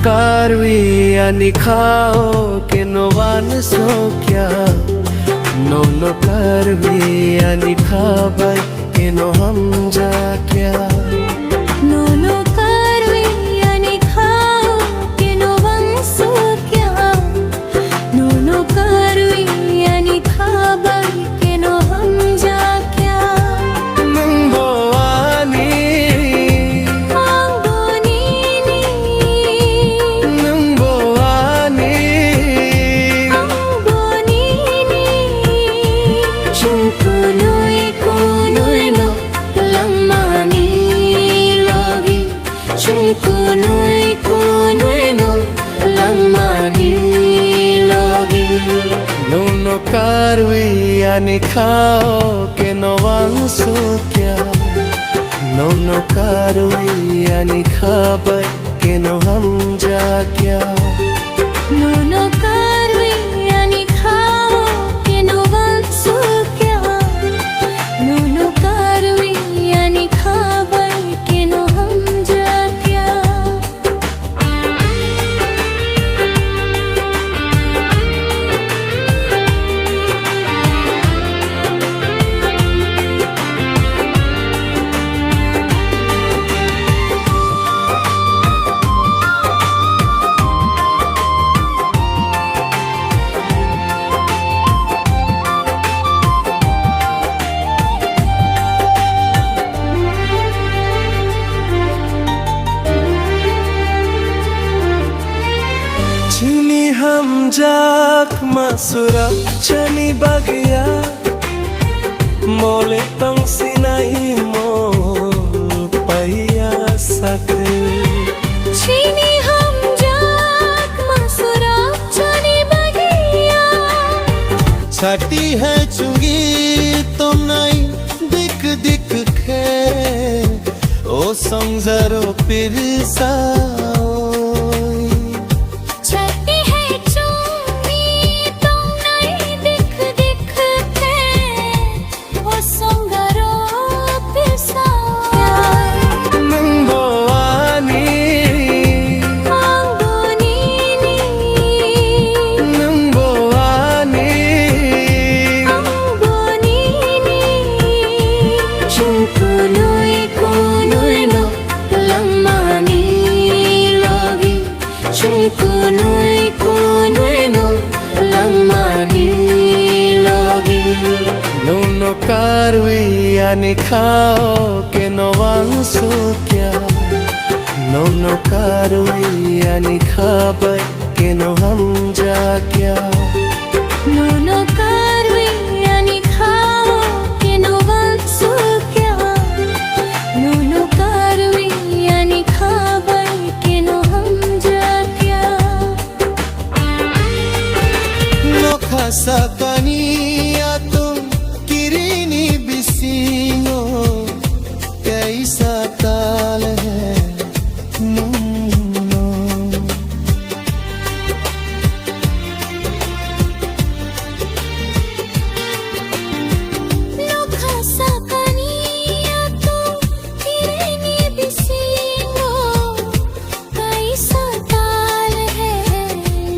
karwi ani khao ke no van so kya no karwi ani khabai ke no hum ja kya no karwi ani khao ke no van so kya no karwi ani khabai ke no hum ja kya nangbo ani no karwi ani khao ke no van so kya no karwi ani khabai ke no hum ja kya no karwi ani khao ke no van so kya no karwi ani khabai ke no hum ja kya हम जाक masura chani bagya mole tang sinai mo paiya sakre chini hum jaak masura chani bagya छाटी है चुंगी तुम नहीं दिख दिख खे ओ संजरो पिरसा no karwi ani khao ke no van so kya no karwi ani khabai ke no hum ja kya no karwi ani khao ke no van so kya no karwi ani khabai ke no hum ja kya no khasa kaniya tum किरीनी बिसियो कैसा ताल है Munro no khasa kaniya tu kirini bisingo kaisa taal hai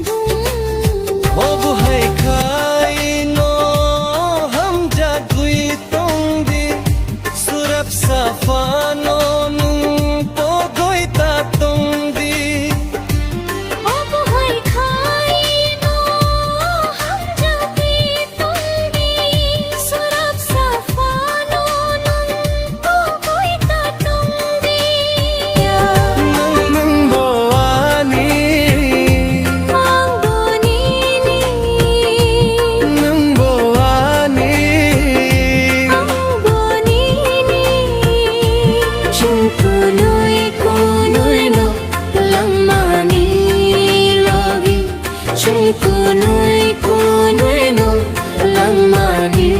ho hai khai no hum jagui tongdi surap safano nung po goita tongdi अब है खाई no हम जाती तुंगी सुरब सफानो नुंको कोई ता तुंगी nang bo ani मांगोनी nang bo ani मांगोनी चुकुनुई कुनुई नो लम्मानी लोगी चुकुनुई कुनुई नो लम्मानी